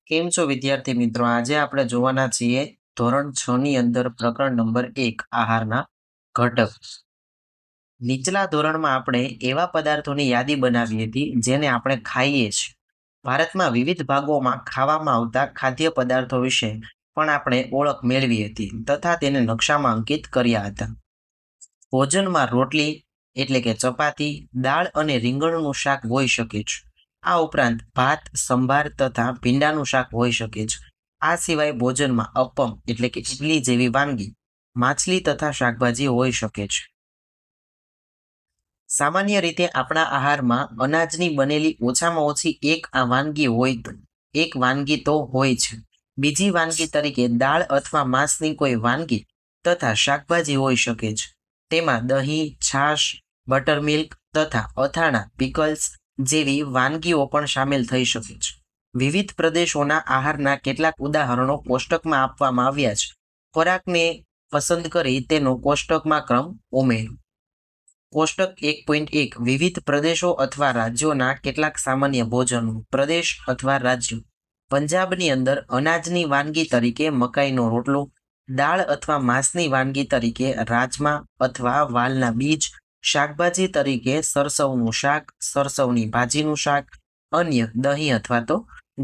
કેમ છો વિદ્યાર્થી મિત્રો? આજે આપણે જોવાના છીએ ધોરણ 6 ની અંદર પ્રકરણ નંબર 1 આહારના ઘટક. નીચલા ધોરણમાં આપણે એવા પદાર્થોની યાદી બનાવી હતી જેને આપણે ખાઈએ છીએ. ભારતમાં વિવિધ ભાગોમાં ખાવામાં આવતા ખાદ્ય પદાર્થો વિશે પણ આપણે ઓળખ મેળવી હતી તથા તેને નકશામાં અંકિત કર્યા હતા. ભોજનમાં રોટલી એટલે કે ચપાતી, દાળ અને રીંગણનું શાક હોઈ શકે છે. આ ઉપરાંત ભાત, સંભાર તથા ભીંડાનું શાક હોઈ શકે છે. આ સિવાય ભોજનમાં અપમ એટલે કે ઇડલી જેવી વાનગી, માછલી તથા શાકભાજી હોઈ શકે છે. સામાન્ય રીતે આપણા આહારમાં અનાજની બનેલી ઓછામાં ઓછી એક વાનગી તો હોય છે. બીજી વાનગી તરીકે દાળ અથવા માંસની કોઈ વાનગી તથા શાકભાજી હોઈ શકે છે. તેમાં દહીં, છાશ, બટરમિલ્ક તથા અથાણા, પિકલ્સ જેવી વાનગીઓ પણ સામેલ થઈ શકે છે. વિવિધ પ્રદેશોના આહારના કેટલાક ઉદાહરણો કોષ્ટકમાં આપવામાં આવ્યા છે. ખોરાકને પસંદ કરી તેનો કોષ્ટકમાં ક્રમ ઉમેરો. કોષ્ટક 1.1 વિવિધ પ્રદેશો અથવા રાજ્યોના કેટલાક સામાન્ય ભોજનો. પ્રદેશ અથવા રાજ્યો. પંજાબની અંદર અનાજની વાનગી તરીકે મકાઈનો રોટલો, દાળ અથવા માંસની વાનગી તરીકે રાજમા અથવા વાલના બીજ, શાકભાજી તરીકે સરસવનું શાક, સરસવની ભાજીનું શાક, અન્ય દહીં અથવા તો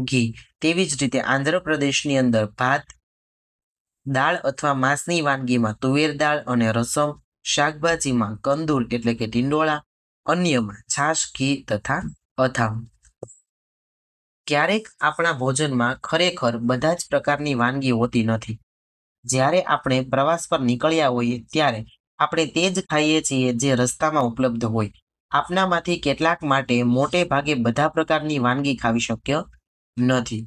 ઘી. તેવી જ રીતે આંધ્રપ્રદેશની અંદર ભાત, દાળ અથવા માંસની વાનગીમાં તુવેર દાળ અને રસમ, શાકભાજીમાં કંદૂર એટલે કે ટીંડોળા, અન્યમાં છાશ, ઘી તથા અથાણું. ક્યારેક આપણા ભોજનમાં ખરેખર બધા જ પ્રકારની વાનગી હોતી નથી. જ્યારે આપણે પ્રવાસ પર નીકળ્યા હોઈએ ત્યારે આપણે તે જ ખાઈએ છીએ જે રસ્તામાં ઉપલબ્ધ હોય. આપનામાંથી કેટલાક માટે મોટે ભાગે બધા પ્રકારની વાનગી ખાવી શક્ય નથી.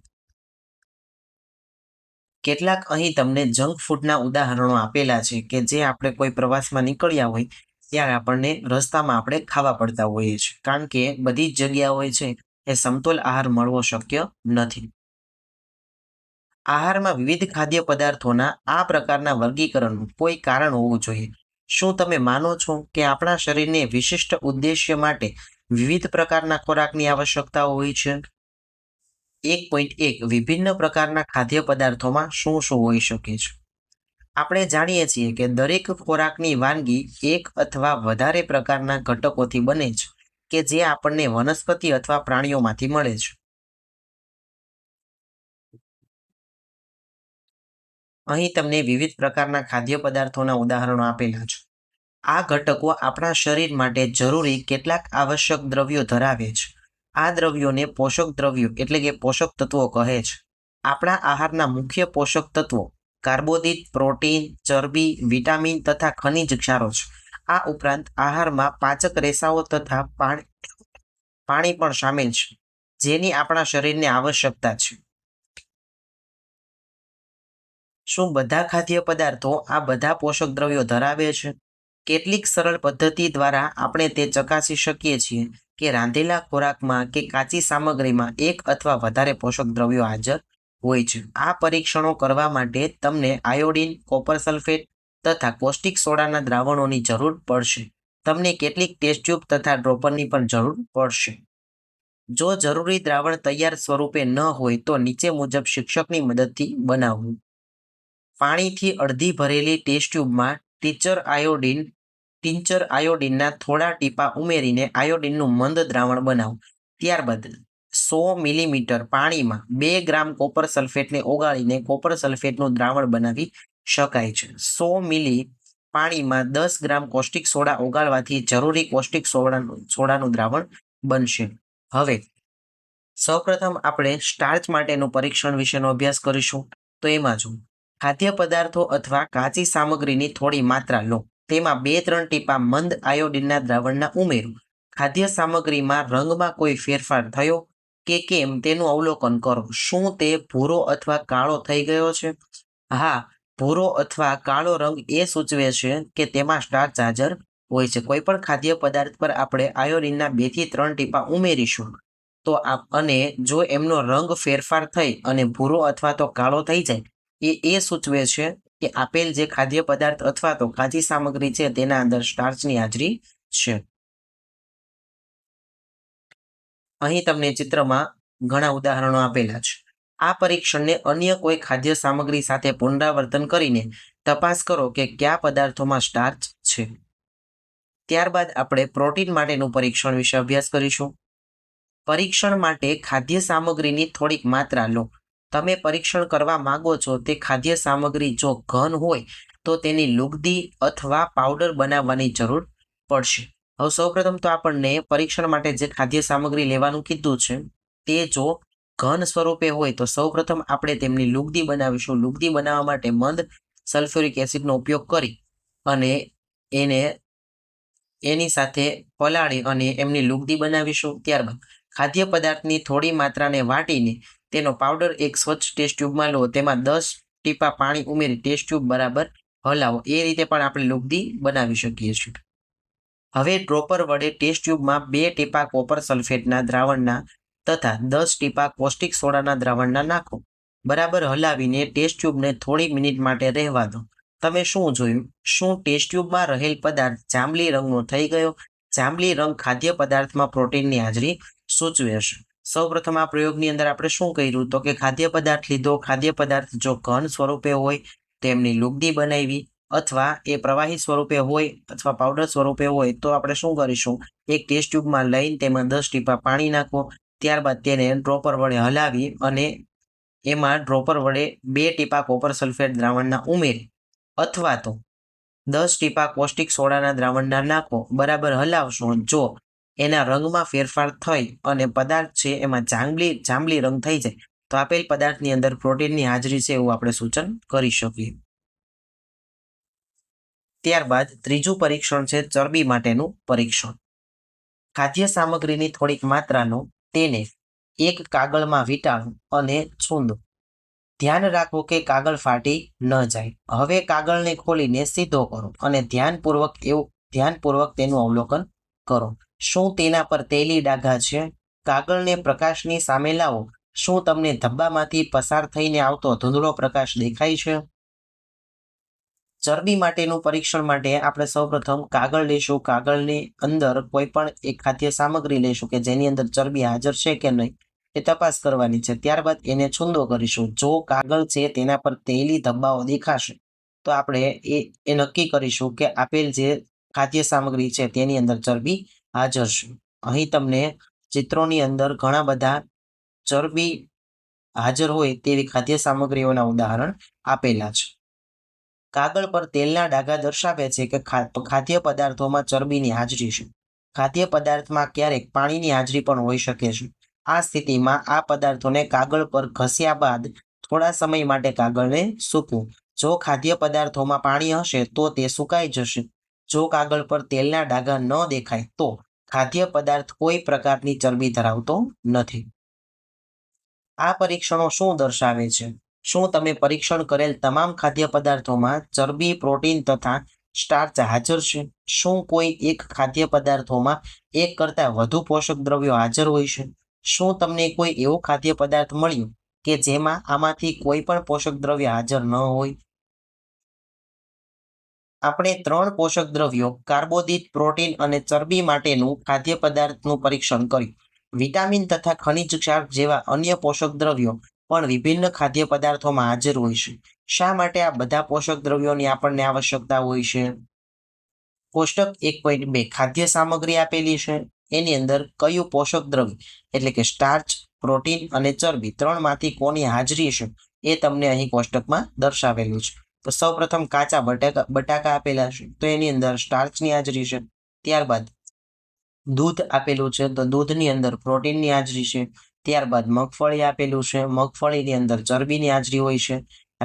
કેટલાક અહીં તમને જંક ફૂડના ઉદાહરણો આપેલા છે કે જે આપણે કોઈ પ્રવાસમાં નીકળ્યા હોય ત્યારે આપણને રસ્તામાં આપણે ખાવા પડતા હોઈએ છીએ, કારણ કે બધી જ જગ્યાઓએ છે એ સમતોલ આહાર મળવો શક્ય નથી. આહારમાં વિવિધ ખાદ્ય પદાર્થોના આ પ્રકારના વર્ગીકરણનું કોઈ કારણ હોવું જોઈએ. શું તમે માનો છો કે આપણા શરીરને વિશિષ્ટ ઉદ્દેશ્ય માટે વિવિધ પ્રકારના ખોરાકની આવશ્યકતા હોય છે? 1.1 વિભિન્ન પ્રકારના ખાદ્ય પદાર્થોમાં શું શું હોઈ શકે છે? આપણે જાણીએ છીએ કે દરેક ખોરાકની વાનગી એક અથવા વધારે પ્રકારના ઘટકોથી બને છે કે જે આપણને વનસ્પતિ અથવા પ્રાણીઓમાંથી મળે છે. અહીં તમને વિવિધ પ્રકારના ખાદ્ય પદાર્થોના ઉદાહરણો આપેલા છે. આ ઘટકો આપણા શરીર માટે જરૂરી કેટલાક આવશ્યક દ્રવ્યો ધરાવે છે. આ દ્રવ્યોને પોષક દ્રવ્યો એટલે કે પોષક તત્વો કહે છે. આપણા આહારના મુખ્ય પોષક તત્વો કાર્બોદિત, પ્રોટીન, ચરબી, વિટામિન તથા ખનિજ ક્ષારો છે. આ ઉપરાંત આહારમાં પાચક રેસાઓ તથા પાણી પણ સામેલ છે, જેની આપણા શરીરને આવશ્યકતા છે. શું બધા ખાદ્ય પદાર્થો આ બધા પોષક દ્રવ્યો ધરાવે છે? કેટલીક સરળ પદ્ધતિ દ્વારા આપણે તે ચકાસી શકીએ છીએ કે રાંધેલા ખોરાકમાં કે કાચી સામગ્રીમાં એક અથવા વધારે પોષક દ્રવ્યો હાજર હોય છે. આ પરીક્ષણો કરવા માટે તમને આયોડીન, કોપર સલ્ફેટ તથા કોસ્ટિક સોડાના દ્રાવણોની જરૂર પડશે. તમને કેટલીક ટેસ્ટ ટ્યુબ તથા ડ્રોપરની પણ જરૂર પડશે. જો જરૂરી દ્રાવણ તૈયાર સ્વરૂપે ન હોય તો નીચે મુજબ શિક્ષકની મદદથી બનાવવું. પાણીથી અડધી ભરેલી ટેસ્ટ ટ્યુબમાં ટિંચર આયોડીનના થોડા ટીપા ઉમેરીને આયોડીનનું મંદ દ્રાવણ બનાવો. ત્યારબાદ 100 મિલીમીટર પાણીમાં 2 ગ્રામ કોપર સલ્ફેટને ઓગાળીને કોપર સલ્ફેટનું દ્રાવણ બનાવી શકાય છે. 100 મિલી પાણીમાં 10 ગ્રામ કોસ્ટિક સોડા ઓગાળવાથી જરૂરી કોસ્ટિક સોડાનું દ્રાવણ બનશે. હવે સૌપ્રથમ આપણે સ્ટાર્ચ માટેનું પરીક્ષણ વિશેનો અભ્યાસ કરીશું. તો એમાં જો ખાદ્ય પદાર્થો અથવા કાચી સામગ્રીની થોડી માત્રા લો. તેમાં 2-3 ટીપા મંદ આયોડીનના દ્રાવણના ઉમેરો. ખાદ્ય સામગ્રીમાં રંગમાં કોઈ ફેરફાર થયો કે કેમ તેનું અવલોકન કરો. શું તે ભૂરો અથવા કાળો થઈ ગયો છે? હા, ભૂરો અથવા કાળો રંગ એ સૂચવે છે કે તેમાં સ્ટાર્ચ હાજર હોય છે. કોઈ પણ ખાદ્ય પદાર્થ પર આપણે આયોડીનના 2 થી 3 ટીપા ઉમેરીશું તો અને જો એમનો રંગ ફેરફાર થઈ અને ભૂરો અથવા તો કાળો થઈ જાય, એ સૂચવે છે કે આપેલ જે ખાદ્ય પદાર્થ અથવા તો કાચી સામગ્રી છે તેના અંદર સ્ટાર્ચની હાજરી છે. અહીં તમને ચિત્રમાં ઘણા ઉદાહરણો આપેલા છે. આ પરીક્ષણને અન્ય કોઈ ખાદ્ય સામગ્રી સાથે પુનરાવર્તન કરીને તપાસ કરો કે કયા પદાર્થોમાં સ્ટાર્ચ છે. ત્યારબાદ આપણે પ્રોટીન માટેનું પરીક્ષણ વિશે અભ્યાસ કરીશું. પરીક્ષણ માટે ખાદ્ય સામગ્રીની થોડીક માત્રા લો. તમે પરીક્ષણ કરવા માંગો છો તે ખાદ્ય સામગ્રી જો ઘન હોય તો તેની લુગદી અથવા પાવડર બનાવવાની જરૂર પડશે. હવે સૌપ્રથમ તો આપણને પરીક્ષણ માટે જે ખાદ્ય સામગ્રી લેવાનું કીધું છે તે જો ઘન સ્વરૂપે હોય તો સૌપ્રથમ આપણે તેમની લુગદી બનાવીશું. લુગદી બનાવવા માટે મંદ સલ્ફ્યુરિક એસિડનો ઉપયોગ કરી અને એની સાથે પલાળી અને એમની લુગદી બનાવીશું. ત્યારબાદ ખાદ્ય પદાર્થની થોડી માત્રાને વાટીને તેનો પાવડર એક સ્વચ્છ ટેસ્ટ ટ્યુબમાં લો. તેમાં 10 ટીપા પાણી ઉમેરી ટેસ્ટ ટ્યુબ બરાબર હલાવો. એ રીતે પણ આપણે લુગદી બનાવી શકીએ છીએ. હવે ડ્રોપર વડે ટેસ્ટ ટ્યુબમાં 2 ટીપા કોપર સલ્ફેટના દ્રાવણના તથા 10 ટીપા કોસ્ટિક સોડાના દ્રાવણના નાખો. બરાબર હલાવીને ટેસ્ટ ટ્યુબને થોડી મિનિટ માટે રહેવા દો. તમે શું જોયું? શું ટેસ્ટ ટ્યુબમાં રહેલ પદાર્થ જાંબલી રંગનો થઈ ગયો? જાંબલી રંગ ખાદ્ય પદાર્થમાં પ્રોટીનની હાજરી સૂચવે છે. સૌપ્રથમ આ પ્રયોગની અંદર આપણે શું કર્યું તો કે ખાદ્ય પદાર્થ લીધો. ખાદ્ય પદાર્થ જો ઘન સ્વરૂપે હોય તો એમની લુગદી બનાવી, અથવા એ પ્રવાહી સ્વરૂપે હોય અથવા પાવડર સ્વરૂપે હોય તો આપણે શું કરીશું, એક ટેસ્ટ ટ્યુબમાં લઈને તેમાં 10 ટીપા પાણી નાખો. ત્યારબાદ તેને ડ્રોપર વડે હલાવી અને એમાં ડ્રોપર વડે 2 ટીપા કોપર સલ્ફેટ દ્રાવણના ઉમેરી અથવા તો 10 ટીપા કોસ્ટિક સોડાના દ્રાવણના નાખો. બરાબર હલાવશો. જો એના રંગમાં ફેરફાર થઈ અને પદાર્થ છે એમાં જાંબલી રંગ થઈ જાય તો આપેલ પદાર્થની અંદર પ્રોટીનની હાજરી છે એવું આપણે સૂચન કરી શકીએ. ત્યારબાદ ત્રીજું પરીક્ષણ છે ચરબી માટેનું પરીક્ષણ. ખાદ્ય સામગ્રીની થોડીક માત્રાનો તેને એક કાગળમાં વીંટાળો અને છૂંદો. ધ્યાન રાખો કે કાગળ ફાટી ન જાય. હવે કાગળને ખોલીને સીધો કરો અને ધ્યાનપૂર્વક તેનું અવલોકન કરો. શું તેના પર તેલી ડાઘા છે? કાગળને પ્રકાશની સામે લાવો. શું તમને ધબ્બામાંથી પસાર થઈને આવતો ધૂંધળો પ્રકાશ દેખાય છે? ચરબી માટેનું પરીક્ષણ માટે આપણે સૌપ્રથમ કાગળ લઈશું. કાગળની અંદર કોઈ પણ એક ખાદ્ય સામગ્રી લઈશું કે જેની અંદર ચરબી હાજર છે કે નહીં એ તપાસ કરવાની છે. ત્યારબાદ એને છૂંદો કરીશું. જો કાગળ છે તેના પર તેલી ધબ્બાઓ દેખાશે તો આપણે એ નક્કી કરીશું કે આપેલ જે ખાદ્ય સામગ્રી છે તેની અંદર ચરબી હાજર છે. અહીં તમને ચિત્રોની અંદર ઘણા બધા ચરબી હાજર હોય તેવી ખાદ્ય સામગ્રીઓના ઉદાહરણ આપેલા છે. કાગળ પર તેલના ડાઘા દર્શાવે છે કે ખાદ્ય પદાર્થોમાં ચરબીની હાજરી છે. ખાદ્ય પદાર્થમાં ક્યારેક પાણીની હાજરી પણ હોઈ શકે છે. આ સ્થિતિમાં આ પદાર્થોને કાગળ પર ઘસ્યા બાદ થોડા સમય માટે કાગળને સૂકવો. જો ખાદ્ય પદાર્થોમાં પાણી હશે તો તે સુકાઈ જશે. જો કાગળ પર તેલના ડાઘા ન દેખાય તો ખાદ્ય પદાર્થ કોઈ પ્રકારની ચરબી ધરાવતો નથી. આ પરીક્ષણો શું દર્શાવે છે? શું તમે પરીક્ષણ કરેલ તમામ ખાદ્ય પદાર્થોમાં ચરબી, પ્રોટીન તથા સ્ટાર્ચ હાજર છે? શું કોઈ એક ખાદ્ય પદાર્થોમાં એક કરતાં વધુ પોષક દ્રવ્યો હાજર હોય છે? શું તમને કોઈ એવો ખાદ્ય પદાર્થ મળ્યો કે જેમાં આમાંથી કોઈ પણ પોષક દ્રવ્ય હાજર ન હોય? આપણે 3 પોષક દ્રવ્યો કાર્બોદિત, પ્રોટીન અને ચરબી માટેનું ખાદ્ય પદાર્થનું પરીક્ષણ કર્યું. વિટામિન તથા ખનિજ ક્ષાર જેવા અન્ય પોષક દ્રવ્યો પણ વિભિન્ન ખાદ્ય પદાર્થોમાં હાજર હોય છે. શા માટે આ બધા પોષક દ્રવ્યોની આપણને આવશ્યકતા હોય છે? કોષ્ટક 1.2 ખાદ્ય સામગ્રી આપેલી છે. એની અંદર કયું પોષક દ્રવ્ય એટલે કે સ્ટાર્ચ, પ્રોટીન અને ચરબી 3માંથી કોની હાજરી છે એ તમને અહીં કોષ્ટકમાં દર્શાવેલું છે. તો સૌપ્રથમ કાચા બટાકા આપેલા છે તો એની અંદર સ્ટાર્ચની હાજરી છે. ત્યારબાદ દૂધ આપેલું છે તો દૂધની અંદર પ્રોટીનની હાજરી છે. ત્યારબાદ મગફળી આપેલું છે, મગફળીની અંદર ચરબીની હાજરી હોય છે.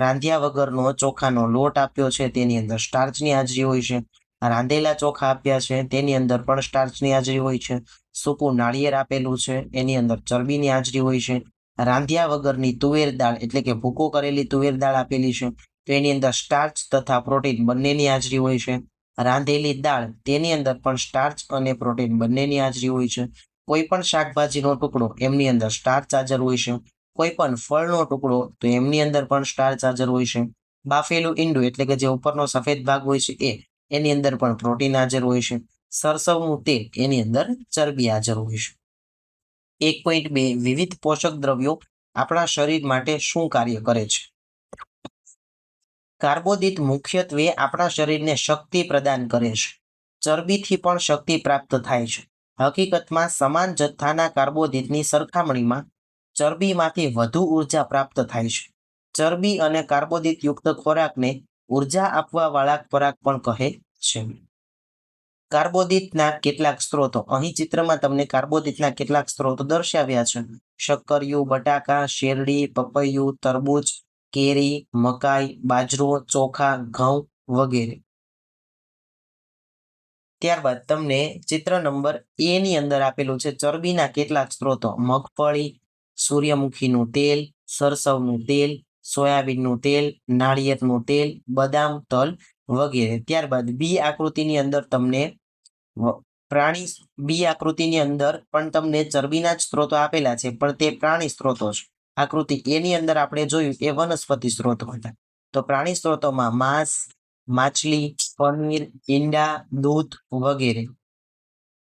રાંધ્યા વગરનો ચોખાનો લોટ આપ્યો છે તેની અંદર સ્ટાર્ચની હાજરી હોય છે. રાંધેલા ચોખા આપ્યા છે તેની અંદર પણ સ્ટાર્ચની હાજરી હોય છે. સૂકું નાળિયેર આપેલું છે એની અંદર ચરબીની હાજરી હોય છે. રાંધ્યા વગરની તુવેર દાળ એટલે કે ભૂકો કરેલી તુવેર દાળ આપેલી છે તો એની અંદર સ્ટાર્ચ તથા પ્રોટીન બંનેની હાજરી હોય છે. રાંધેલી દાળ તેની અંદર પણ સ્ટાર્ચ અને પ્રોટીન બંનેની હાજરી હોય છે. કોઈ પણ શાકભાજીનો ટુકડો એમની અંદર સ્ટાર્ચ હાજર હોય છે. કોઈ પણ ફળનો ટુકડો તો એમની અંદર પણ સ્ટાર્ચ હાજર હોય છે. બાફેલું ઈંડું એટલે કે જે ઉપરનો સફેદ ભાગ હોય છે એની અંદર પણ પ્રોટીન હાજર હોય છે. સરસવનું તેલ એની અંદર ચરબી હાજર હોય છે. 1.2 વિવિધ પોષક દ્રવ્યો આપણા શરીર માટે શું કાર્ય કરે છે? કાર્બોદિત મુખ્યત્વે આપણા શરીરને શક્તિ પ્રદાન કરે છે. ચરબીથી પણ શક્તિ પ્રાપ્ત થાય છે. હકીકતમાં સમાન જથ્થાના કાર્બોદિતની સરખામણીમાં ચરબીમાંથી વધુ ઉર્જા પ્રાપ્ત થાય છે. ચરબી અને કાર્બોદિત યુક્ત ખોરાકને ઉર્જા આપવાવાળા ખોરાક પણ કહે છે. કાર્બોદિતના કેટલાક સ્ત્રોતો. અહીં ચિત્રમાં તમને કાર્બોદિતના કેટલાક સ્ત્રોતો દર્શાવ્યા છે. શક્કરિયું, બટાકા, શેરડી, પપૈયું, તરબૂચ, કેરી, મકાઈ, બાજરો, ચોખા, ઘઉં વગેરે. ત્યારબાદ તમને ચિત્ર નંબર એ ની અંદર આપેલું છે ચરબીના કેટલાક સ્ત્રોતો. મગફળી, સૂર્યમુખીનું તેલ, સરસવનું તેલ, સોયાબીનનું તેલ, નાળિયેરનું તેલ, બદામ, તલ વગેરે. ત્યારબાદ બી આકૃતિની અંદર તમને પ્રાણી બી આકૃતિની અંદર પણ તમને ચરબીના જ સ્ત્રોતો આપેલા છે, પણ તે પ્રાણી સ્ત્રોતો છે. આકૃતિ એ ની અંદર આપણે જોયું એ વનસ્પતિ સ્ત્રોતો હતા. તો પ્રાણી સ્ત્રોતોમાં માંસ, માછલી, પનીર, ઈંડા, દૂધ વગેરે.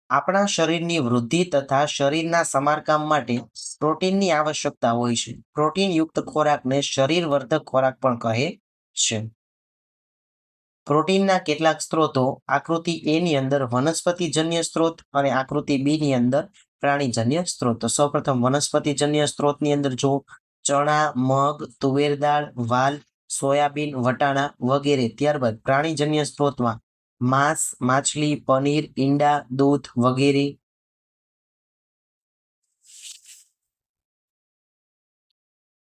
આપણા શરીરની વૃદ્ધિ તથા શરીરના સમારકામ માટે પ્રોટીનની આવશ્યકતા હોય છે. પ્રોટીનયુક્ત ખોરાકને શરીરવર્ધક ખોરાક પણ કહે છે. પ્રોટીનના કેટલાક સ્ત્રોતો આકૃતિ એ ની અંદર વનસ્પતિજન્ય સ્ત્રોત અને આકૃતિ બી ની અંદર પ્રાણીજન્ય સ્ત્રોત. સૌપ્રથમ વનસ્પતિજન્ય સ્ત્રોતની અંદર જો ચણા, મગ, તુવેર દાળ, વાલ, સોયાબીન, વટાણા વગેરે. ત્યારબાદ પ્રાણીજન્ય સ્ત્રોતમાં માંસ, માછલી, પનીર, ઈંડા, દૂધ વગેરે.